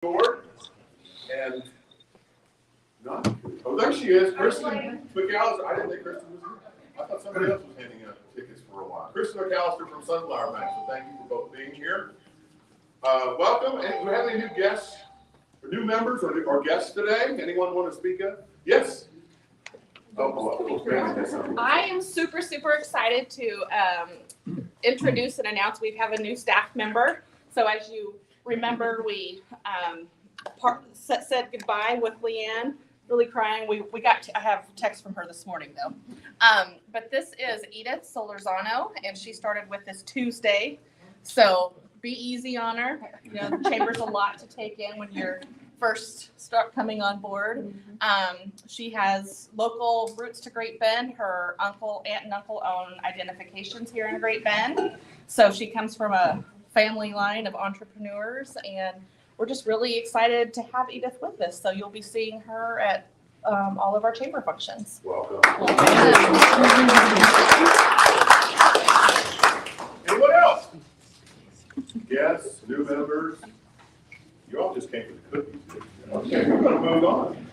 Door and not. Oh, there she is, Kristen McAllister. I didn't think Kristen was here. I thought somebody else was handing out tickets for a while. Kristen McAllister from Sunflower Bank. So thank you for both being here. Welcome. And do we have any new guests, or new members, or guests today? Anyone want to speak up? Yes. I am super excited to introduce and announce we have a new staff member. So as you remember, we said goodbye with Leanne, really crying. I have a text from her this morning though. But this is Edith Solorzano, and she started with this Tuesday. So be easy on her. You know, the chamber's a lot to take in when you're first start coming on board. She has local roots to Great Bend. Her aunt and uncle own identifications here in Great Bend. So she comes from a family line of entrepreneurs, and we're just really excited to have Edith with us. So you'll be seeing her at all of our chamber functions. Welcome. Anyone else? Yes, new members. You all just came for the cookies. Okay, we're going to move on.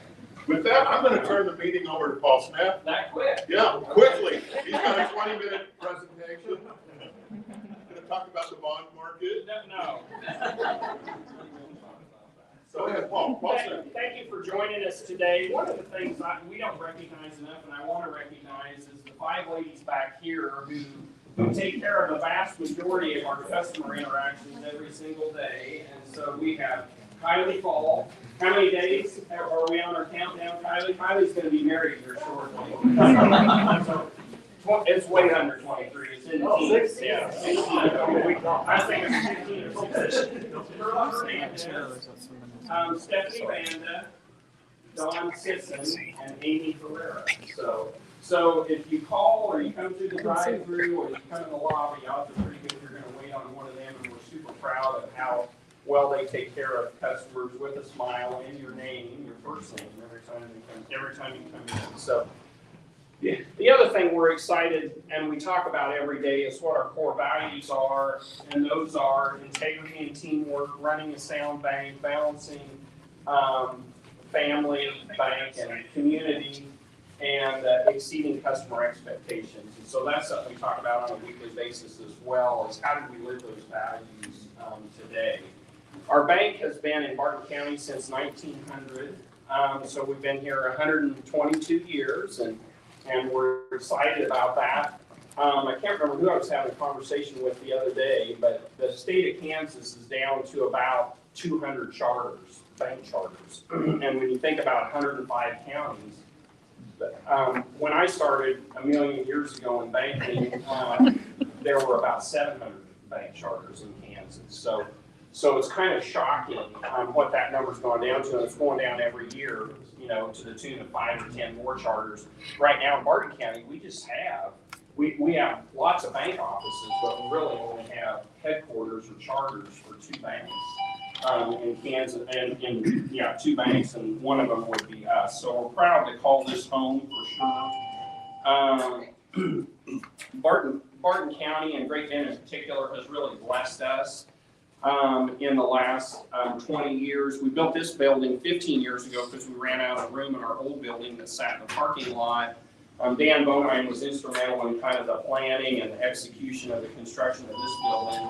With that, I'm going to turn the meeting over to Paul Snap. That quick? Yeah, quickly. He's got a 20-minute presentation. Going to talk about the bond market. No. So go ahead, Paul. Paul Snap. Thank you for joining us today. One of the things we don't recognize enough, and I want to recognize, is the five ladies back here who take care of the vast majority of our customer interactions every single day. And so we have Kylie Fall. How many days are we on our countdown, Kylie? Kylie's going to be married here shortly. So, it's way under 23. It's in the teens. Yeah, 16. I think it's 15 or 16. Stephanie Vanda, Dawn Sisson, and Amy Ferreira. So if you call or you come through the drive-through or you come in the lobby, odds are pretty good you're going to wait on one of them, and we're super proud of how well they take care of customers with a smile and your name, your first name, every time you come in. So the other thing we're excited and we talk about every day is what our core values are, and those are integrity and teamwork, running a sound bank, balancing family, bank, and community, and exceeding customer expectations. And so that's something we talk about on a weekly basis as well, is how do we live those values today. Our bank has been in Barton County since 1900, so we've been here 122 years, and we're excited about that. I can't remember who I was having a conversation with the other day, but the state of Kansas is down to about 200 charters, bank charters. And when you think about 105 counties, when I started a million years ago in banking, there were about 700 bank charters in Kansas. So it's kind of shocking what that number's gone down to, and it's going down every year, you know, to the tune of 5 or 10 more charters. Right now in Barton County, we have lots of bank offices, but we really only have headquarters or charters for 2 banks in Kansas, and two banks, and one of them would be us. So we're proud to call this home for sure. Barton County and Great Bend in particular has really blessed us. In the last 20 years. We built this building 15 years ago because we ran out of room in our old building that sat in the parking lot. Dan Bonheim was instrumental in kind of the planning and the execution of the construction of this building.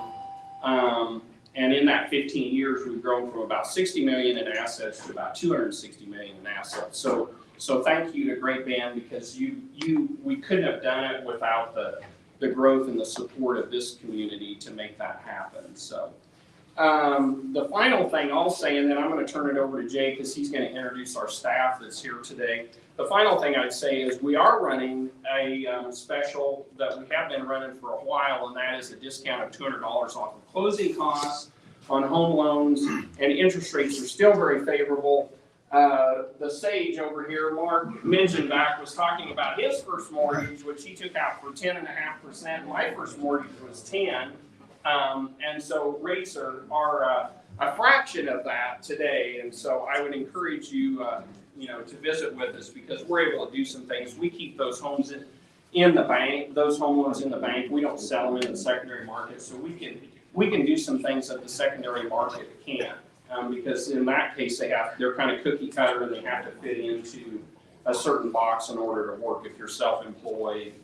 And in that 15 years, we've grown from about 60 million in assets to about 260 million in assets. So thank you to Great Bend, because we couldn't have done it without the growth and the support of this community to make that happen. So. The final thing I'll say, and then I'm going to turn it over to Jay because he's going to introduce our staff that's here today. The final thing I'd say is we are running a special that we have been running for a while, and that is a discount of $200 off of closing costs on home loans, and interest rates are still very favorable. The sage over here, Mark Mengenbach, was talking about his first mortgage, which he took out for 10.5%. My first mortgage was 10%. And so rates are a fraction of that today, and so I would encourage you, to visit with us, because we're able to do some things. We keep those homes in the bank, those home loans in the bank. We don't sell them in the secondary market, so we can do some things that the secondary market can't. because in that case, they're kind of cookie cutter and they have to fit into a certain box in order to work. If you're self-employed,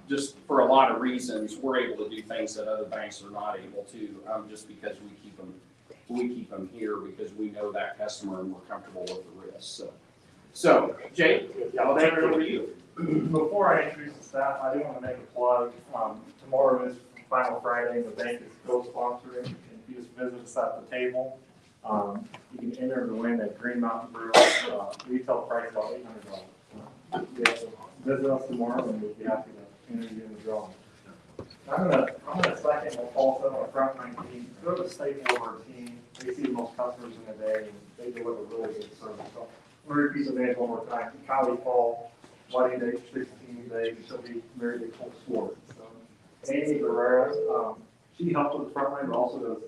just for a lot of reasons, we're able to do things that other banks are not able to, just because we keep them here because we know that customer and we're comfortable with the risk. So Jay, I'll turn it over to you. Before I introduce the staff, I do want to make a plug. Tomorrow is Final Friday. The bank is co-sponsoring. If you just visit us at the table, you can enter to win a Green Mountain Brew. Retail price about $800. Visit us tomorrow, and we'll be happy to enter you in the drawing. I'm gonna second what Paul said on the front line team. They're the staple of our team. They see the most customers in the day, and they deliver really good service. So I'm gonna repeat the names one more time. Kylie Paul. Wedding date 16 days, she'll be married to Cole Swart. So, Amy Guerrero, she helps with the front line, but also does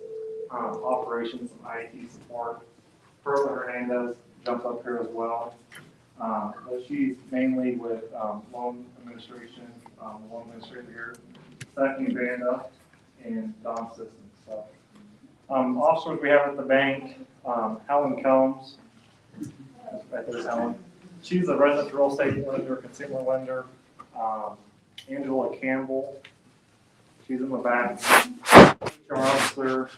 operations and IT support. Perla Hernandez jumps up here as well. But she's mainly with loan administration, loan administrator here, Stephanie Vanda, and Don Systems. So, officers we have at the bank, Helen Combs, right there's Helen. She's a residential real estate lender, consumer lender. Angela Campbell, she's in the back. HR officer,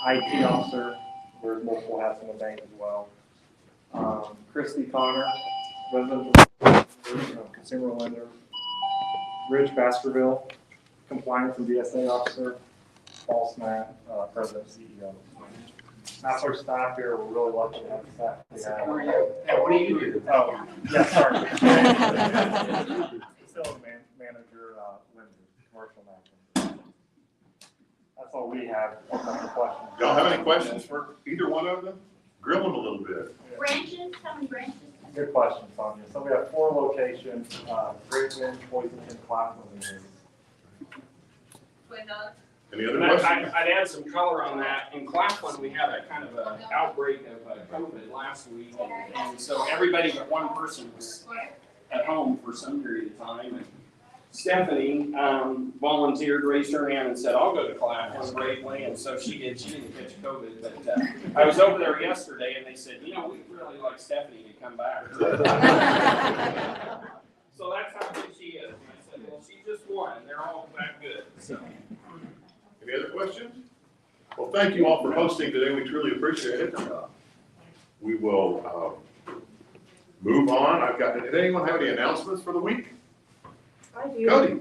IT officer. There's multiple hats in the bank as well. Christy Connor, residential consumer lender. Rich Baskerville, compliance and DSA officer. Paul Smack, president CEO. That's our staff here. We're really lucky to have the staff we have. What do you do? Oh, yeah, sorry. Facility manager, Lindsay, commercial manager. That's all we have. Questions. Y'all have any questions for either one of them? Grill them a little bit. Branches, how many branches? Good question, Sonia. So we have 4 locations, Bridgeland, Poisonton, Claflin, and Any other And questions? I'd add some color on that. In Claflin, we had a kind of an outbreak of COVID last week. And so everybody but one person was at home for some period of time. And Stephanie volunteered, raised her hand and said, I'll go to Claflin bravely. And so she did. She didn't catch COVID. But I was over there yesterday and they said, we'd really like Stephanie to come back. So that's how good she is. And I said, well, she just won. They're all that good. So. Any other questions? Well, thank you all for hosting today. We truly appreciate it. We will move on. Did anyone have any announcements for the week? I do. Cody?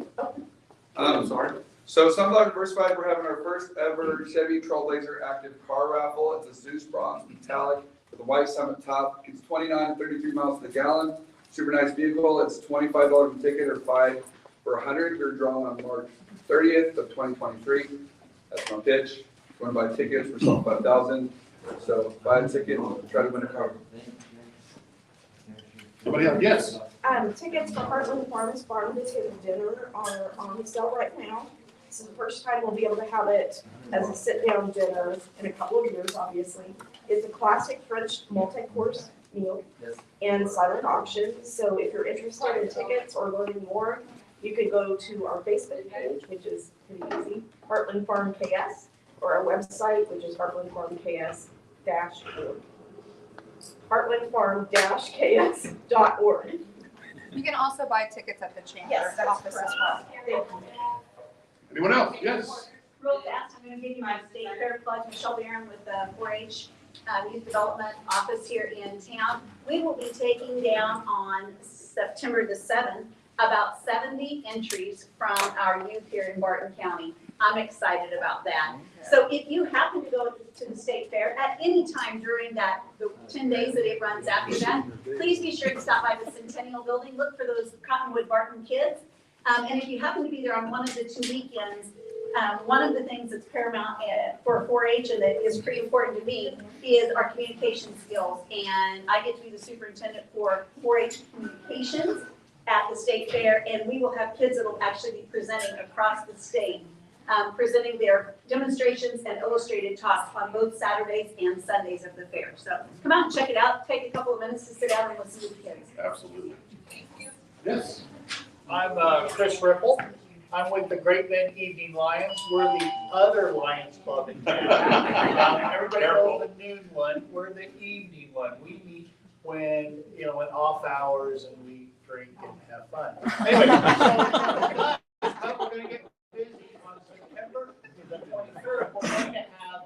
I'm sorry. So Sunflower Diversified, we're having our first ever Chevy Trailblazer active car raffle. It's a Zeus Bronze Metallic with a white summit top. It's 29 and 33 miles to the gallon. Super nice vehicle. It's $25 a ticket or 5 for 100. You're drawn on March 30th of 2023. That's my pitch. Going to buy tickets for $5,000. So buy a ticket and try to win a car. Somebody else? Yes. Tickets for Heartland Farms Farm to Dinner are on sale right now. This is the first time we'll be able to have it as a sit-down dinner in a couple of years, obviously. It's a classic French multi-course meal and silent auction. So if you're interested in tickets or learning more, you could go to our Facebook page, which is pretty easy, Heartland Farm KS, or our website, which is heartlandfarmks-org. heartlandfarm-ks.org. You can also buy tickets at the chamber Yes, that's office as well. Thank you. Anyone else? Yes. Real fast, I'm gonna give you my state fair plug, Michelle Barron with the 4-H Youth Development Office here in town. We will be taking down on September the 7th, about 70 entries from our youth here in Barton County. I'm excited about that. So if you happen to go to the state fair at any time during the 10 days that it runs after that, please be sure to stop by the Centennial Building, look for those Cottonwood Barton kids. And if you happen to be there on one of the 2 weekends, one of the things that's paramount for 4-H and that is pretty important to me is our communication skills. And I get to be the superintendent for 4-H communications at the state fair, and we will have kids that will actually be presenting across the state, presenting their demonstrations and illustrated talks on both Saturdays and Sundays of the fair. So come out and check it out. Take a couple of minutes to sit down and listen to the kids. Absolutely. Yes. I'm Chris Ripple. I'm with the Great Bend Evening Lions. We're the other Lions Club in town. Everybody knows the noon one. We're the evening one. We meet when, in off hours and we drink and have fun. Anyway, so we're gonna get busy on September the 23rd. We're going to have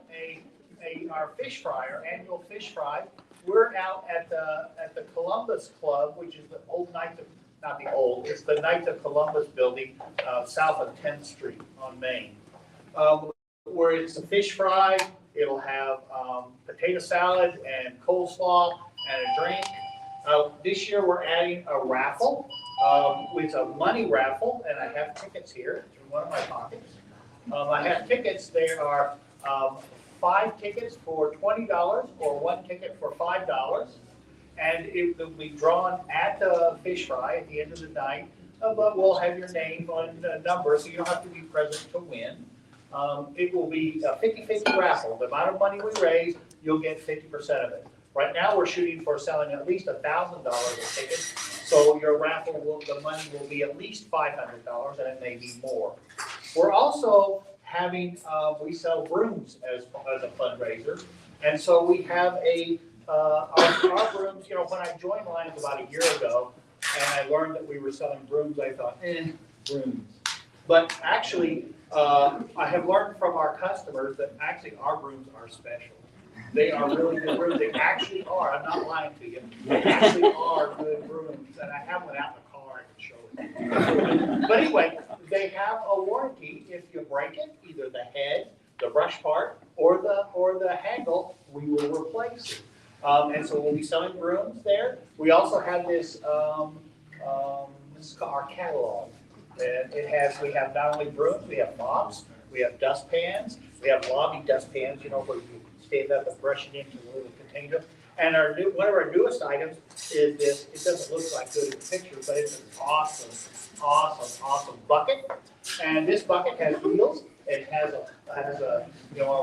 our fish fry, our annual fish fry. We're out at the Columbus Club, which is the old Knights of, not the old, it's the Knights of Columbus building, south of 10th Street on Main. Where it's a fish fry, it'll have potato salad and coleslaw and a drink. This year we're adding a raffle. It's a money raffle, and I have tickets here in one of my pockets. I have tickets. There are 5 tickets for $20 or 1 ticket for $5. And it will be drawn at the fish fry at the end of the night. But we'll have your name on the number, so you don't have to be present to win. It will be a 50-50 raffle. The amount of money we raise, you'll get 50% of it. Right now, we're shooting for selling at least $1,000 of tickets. So your raffle the money will be at least $500, and it may be more. We're also having, we sell brooms as a fundraiser. And so we have our brooms, when I joined Lions about a year ago, and I learned that we were selling brooms, I thought, brooms. But actually, I have learned from our customers that actually our brooms are special. They are really good brooms. They actually are. I'm not lying to you. They actually are good brooms. And I have one out in the car. I can show it. But anyway, they have a warranty. If you break it, either the head, the brush part, or the handle, we will replace it. And so we'll be selling brooms there. We also have this is our catalog. And we have not only brooms, we have mops, we have dustpans, we have lobby dustpans, where you stand up and brush it into a little container. And one of our newest items is this. It doesn't look like good in the picture, but it's an awesome bucket. And this bucket has wheels. It has a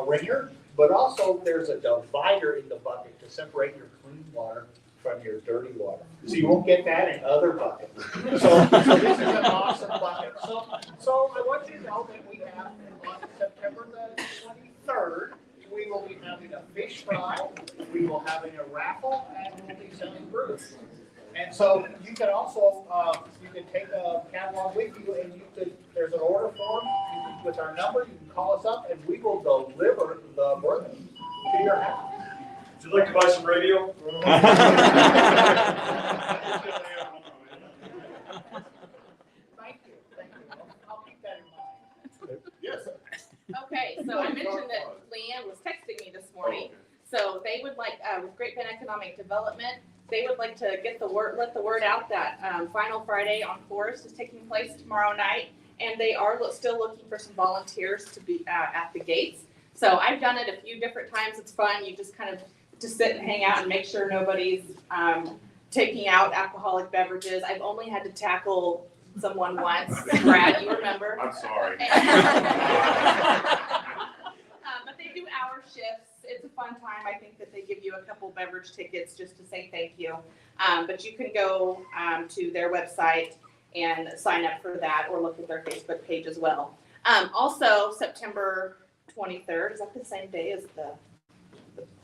ringer, but also there's a divider in the bucket to separate your clean water from your dirty water. So you won't get that in other buckets. So this is an awesome bucket. So I want you to know that we have on September the 23rd, we will be having a fish fry, we will having a raffle, and we'll be selling brooms. And so you can also, you can take a catalog with you, and there's an order form with our number. You can call us up, and we will deliver the brooms to your house. Would you like to buy some radio? Thank you. I'll keep that in mind. Yes. Okay, so I mentioned that Leanne was texting me this morning. So they would like, with Great Bend Economic Development, they would like to let the word out that Final Friday on Forest is taking place tomorrow night. And they are still looking for some volunteers to be at the gates. So I've done it a few different times. It's fun. You just kind of just sit and hang out and make sure nobody's taking out alcoholic beverages. I've only had to tackle someone once. Brad, you remember? I'm sorry. But they do hour shifts. It's a fun time. I think that they give you a couple beverage tickets just to say thank you. But you can go to their website and sign up for that, or look at their Facebook page as well. Also, September 23rd, is that the same day as the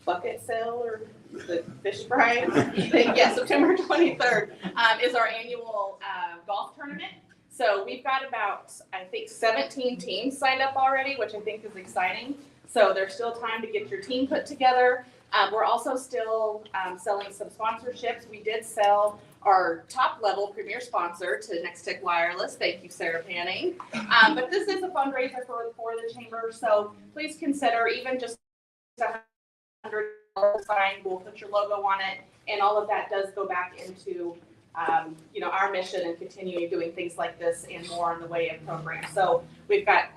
bucket sale or the fish fry? Yeah, September 23rd is our annual golf tournament. So we've got about, I think, 17 teams signed up already, which I think is exciting. So there's still time to get your team put together. We're also still selling some sponsorships. We did sell our top level premier sponsor to Nextech Wireless. Thank you, Sarah Panning. But this is a fundraiser for the chamber. So please consider even just $100 sign. We'll put your logo on it. And all of that does go back into our mission and continuing doing things like this and more in the way of programs. So we've got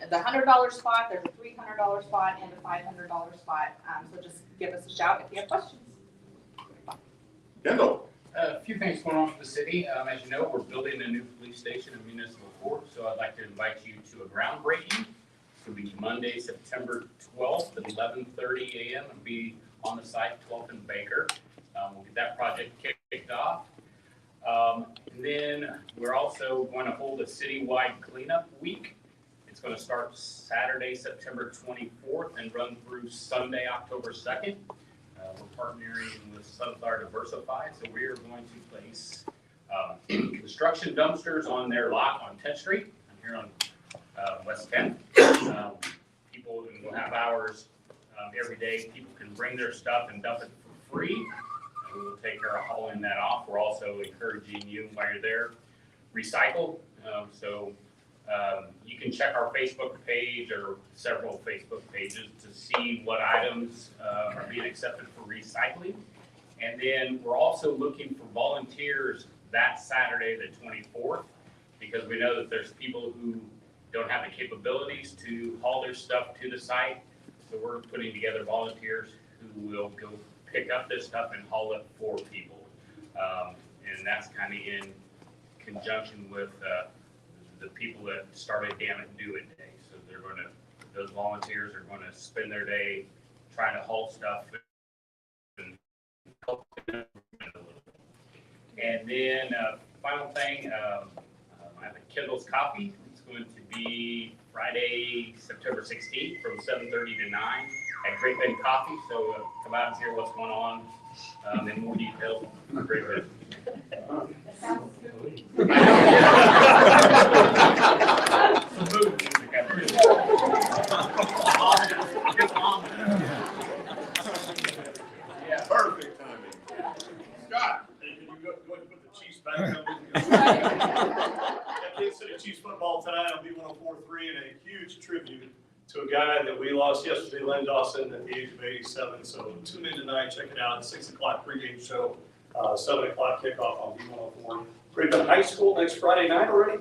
the $100 spot, there's a $300 spot, and a $500 spot. So just give us a shout if you have questions. Kendall. A few things going on for the city. As you know, we're building a new police station in Municipal Court, so I'd like to invite you to a groundbreaking. It'll be Monday, September 12th at 11:30 a.m. It'll be on the site, 12th and Baker. We'll get that project kicked off. And then we're also going to hold a citywide cleanup week. It's going to start Saturday, September 24th and run through Sunday, October 2nd. We're partnering with Sunflower Diversified, so we are going to place construction dumpsters on their lot on 10th Street. I'm here on West 10th. People will have hours every day. People can bring their stuff and dump it for free. And we will take care of hauling that off. We're also encouraging you while you're there, recycle. You can check our Facebook page or several Facebook pages to see what items are being accepted for recycling. And then we're also looking for volunteers that Saturday, the 24th, because we know that there's people who don't have the capabilities to haul their stuff to the site. So we're putting together volunteers who will go pick up this stuff and haul it for people. And that's kind of in conjunction with the people that started Damn It Do It Day. So those volunteers are going to spend their day trying to haul stuff and help them a little bit. And then final thing, I have a Kindle's Coffee. It's going to be Friday, September 16th from 7:30 to 9 at Great Bend Coffee. So come out and hear what's going on in more detail on Great Bend. Yeah, perfect timing. Scott. Hey, can you go and put the Chiefs back up? At Kansas City Chiefs football tonight on B104.3, and a huge tribute to a guy that we lost yesterday, Len Dawson, at the age of 87. So tune in tonight, check it out, 6 o'clock pregame show, 7 o'clock kickoff on B104. Great Bend High School next Friday night already.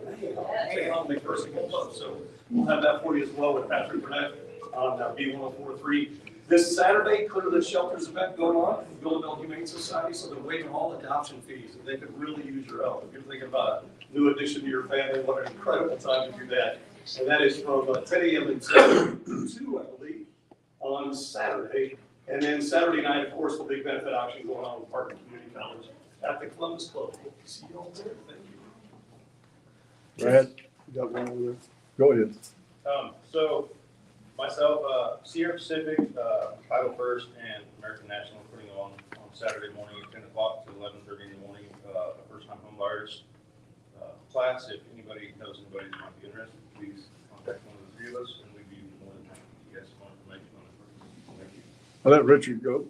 Taking on McPherson Club. So we'll have that for you as well with Patrick Burnett on B104.3. This Saturday, Clear the Shelters event going on in Villanelle Humane Society, so they're waiving all adoption fees, and they could really use your help. If you're thinking about a new addition to your family, what an incredible time to do that. And that is from 10 a.m. until 2, I believe, on Saturday. And then Saturday night, of course, the big benefit auction going on with Parkland Community College at the Columbus Club. Hope to see you all there. Thank you. Brad, you got one over there? Go ahead. So myself, Sierra Pacific, Title First, and American National putting on Saturday morning at 10 o'clock to 11:30 in the morning, a first-time home buyers class. If anybody knows anybody that might be interested, please contact one of the three of us, and we'd be more than happy to get some more information on it. Thank you. I'll let Richard go.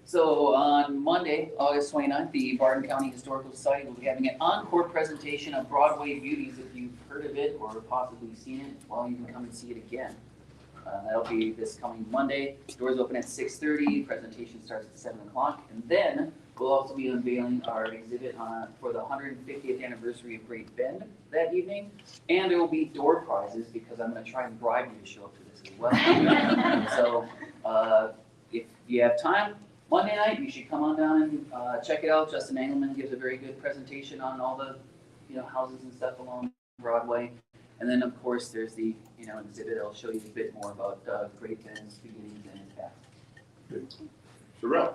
So on Monday, August 29th, the Barton County Historical Society will be having an encore presentation of Broadway Beauties. If you've heard of it or possibly seen it, well, you can come and see it again. That'll be this coming Monday. Doors open at 6:30. Presentation starts at 7 o'clock. And then we'll also be unveiling our exhibit for the 150th anniversary of Great Bend that evening. And there will be door prizes because I'm going to try and bribe you to show up to this as well. So if you have time, Monday night, you should come on down and check it out. Justin Engelman gives a very good presentation on all the, houses and stuff along Broadway. And then, of course, there's the, exhibit. I'll show you a bit more about Great Bend's beginnings and its past. Sherelle.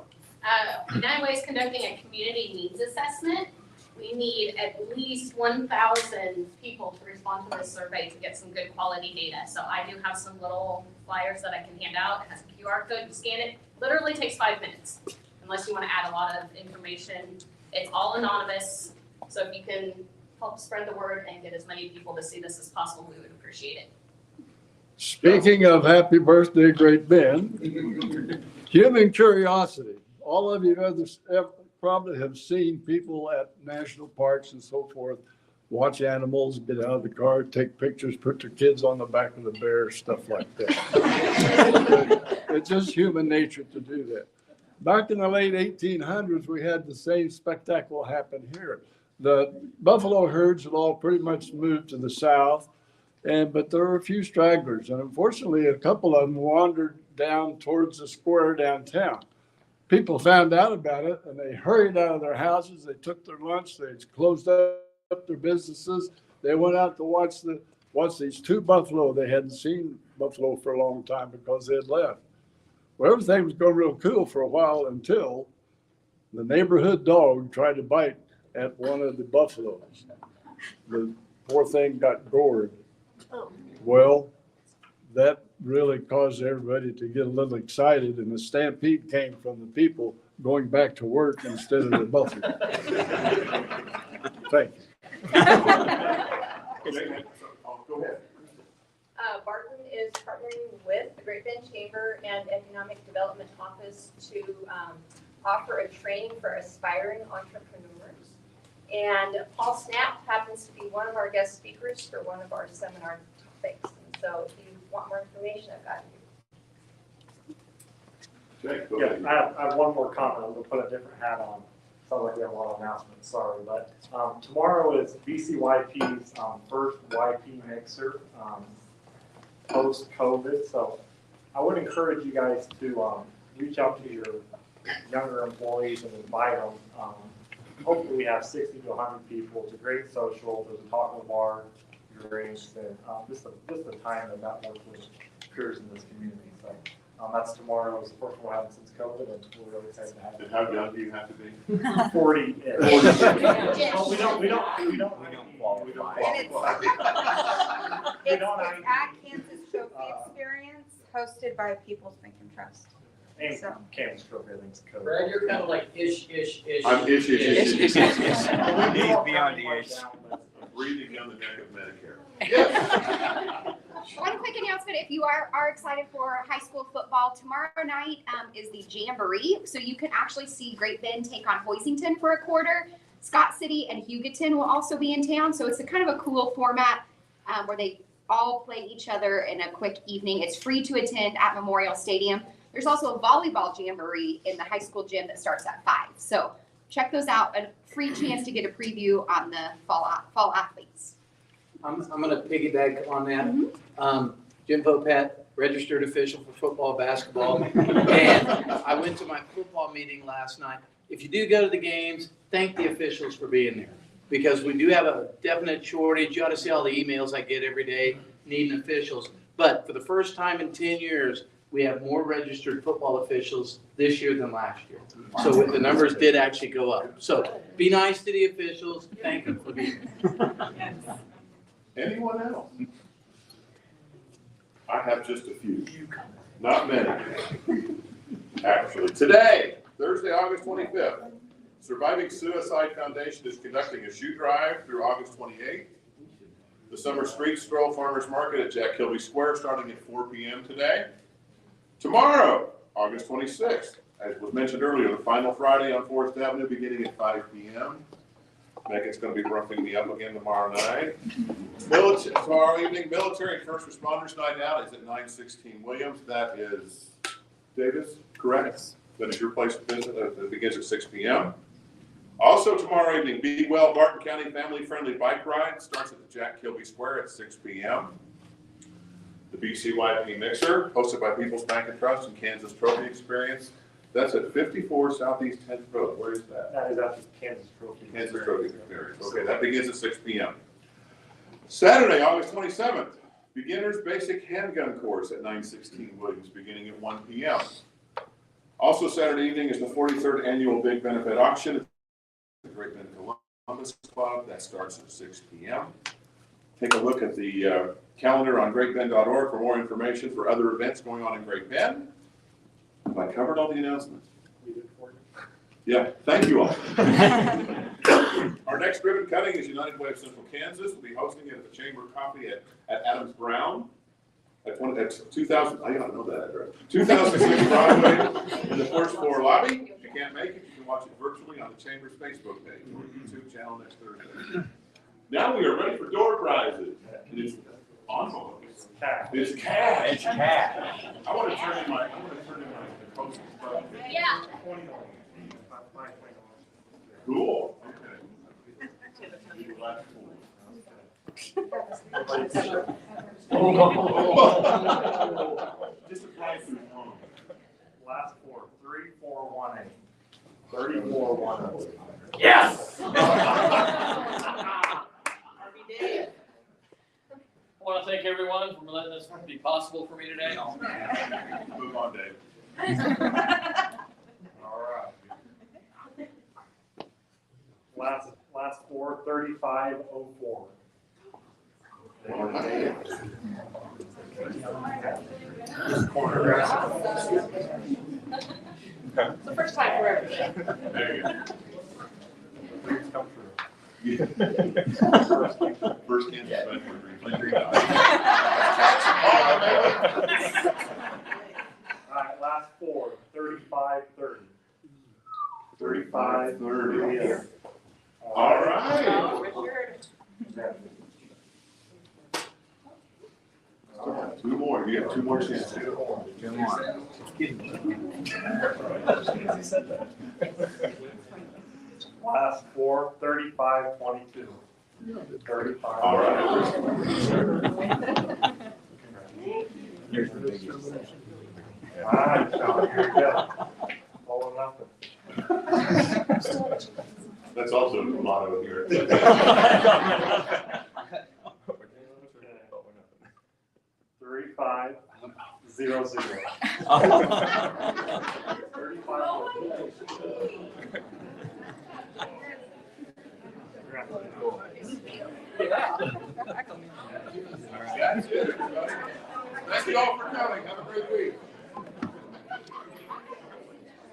United Way is conducting a community needs assessment. We need at least 1,000 people to respond to this survey to get some good quality data. So I do have some little flyers that I can hand out. It has a QR code. You scan it. Literally takes 5 minutes, unless you want to add a lot of information. It's all anonymous. So if you can help spread the word and get as many people to see this as possible, we would appreciate it. Speaking of happy birthday, Great Bend, human curiosity. All of you probably have seen people at national parks and so forth, watch animals, get out of the car, take pictures, put their kids on the back of the bear, stuff like that. It's just human nature to do that. Back in the late 1800s, we had the same spectacle happen here. The buffalo herds had all pretty much moved to the south, but there were a few stragglers, and unfortunately, a couple of them wandered down towards the square downtown. People found out about it, and they hurried out of their houses. They took their lunch. They closed up their businesses. They went out to watch these two buffalo. They hadn't seen buffalo for a long time because they had left. Well, everything was going real cool for a while until The neighborhood dog tried to bite at one of the buffaloes. The poor thing got gored. Well, that really caused everybody to get a little excited, and the stampede came from the people going back to work instead of the buffalo. Thank you. Go ahead. Barton is partnering with the Great Bend Chamber and Economic Development Office to offer a training for aspiring entrepreneurs. And Paul Snap happens to be one of our guest speakers for one of our seminar topics. And so if you want more information, I've got you. Jake, go Yeah, ahead. I have one more comment. I'm gonna put a different hat on. Sounds like we have a lot of announcements, sorry, but tomorrow is BCYP's first YP mixer post-COVID. So I would encourage you guys to reach out to your younger employees and invite them. Hopefully we have 60 to 100 people. It's a great social. There's a taco bar, drinks, and just a time to network with peers in this community. So that's tomorrow. It's the first one we're having since COVID, and we're really excited to have it. And how young do you have to be? 40. We don't qualify. It's at Kansas Trophy Experience, hosted by People's Bank and Trust. And So. Kansas Trophy, everything's COVID. Brad, you're kind of like ish. I'm ish. He's beyond the age. Breathing down the neck of Medicare. One quick announcement, if you are excited for high school football, tomorrow night is the Jamboree. So you can actually see Great Bend take on Hoisington for a quarter. Scott City and Hugoton will also be in town. So it's a kind of a cool format where they all play each other in a quick evening. It's free to attend at Memorial Stadium. There's also a volleyball jamboree in the high school gym that starts at 5. So check those out. A free chance to get a preview on the fall athletes. I'm going to piggyback on that. Jim Popat, registered official for football, basketball. And I went to my football meeting last night. If you do go to the games, thank the officials for being there, because we do have a definite shortage. You ought to see all the emails I get every day needing officials. But for the first time in 10 years, we have more registered football officials this year than last year. So the numbers did actually go up. So be nice to the officials. Thank them for being there. Anyone else? I have just a few. Not many. Actually, today, Thursday, August 25th, Surviving Suicide Foundation is conducting a shoe drive through August 28th. The Summer Street Stroll Farmers Market at Jack Kilby Square starting at 4 p.m. today. Tomorrow, August 26th, as was mentioned earlier, the final Friday on Forest Avenue beginning at 5 p.m. Megan's going to be roughing me up again tomorrow night. Tomorrow evening, Military and First Responders Night Out is at 916 Williams. That is Davis, correct? That is your place of business. It begins at 6 p.m. Also tomorrow evening, Be Well Barton County Family Friendly Bike Ride starts at the Jack Kilby Square at 6 p.m. The BCYP Mixer, hosted by People's Bank and Trust and Kansas Trophy Experience. That's at 54 Southeast 10th Road. Where is that? That is at the Kansas Trophy. Kansas Trophy Experience. Okay, that begins at 6 p.m. Saturday, August 27th, Beginner's Basic Handgun Course at 916 Williams, beginning at 1 p.m. Also Saturday evening is the 43rd Annual Big Benefit Auction at the Great Bend Columbus Club. That starts at 6 p.m. Take a look at the calendar on greatbend.org for more information for other events going on in Great Bend. Have I covered all the announcements? Yeah, thank you all. Our next ribbon cutting is United Way of Central Kansas. We'll be hosting it at the Chamber of Coffee at Adams Brown at 2000, I don't know that address, 2006 Broadway in the first floor lobby. If you can't make it, you can watch it virtually on the Chamber's Facebook page or YouTube channel next Thursday. Now we are ready for door prizes. It is envelopes. It's cash. It's cash. I want to turn in my postal stuff. Yeah. Cool. Just apply to the home. Last four, 3418. 3418. Yes! I want to thank everyone for letting this be possible for me today. Move on, Dave. All right. 3504. It's the first time for everything. There you go. Dreams come true. First in, second, three. All right, last four, 3530. 3530. Yeah. All right. Oh, Richard. Two more, you have two more chances. Last four, 3522. 35. All right. All right, Sean, here you go. All or nothing. That's also a motto here. 3500. 35. That's it, everybody. Thank you all for coming. Have a great week.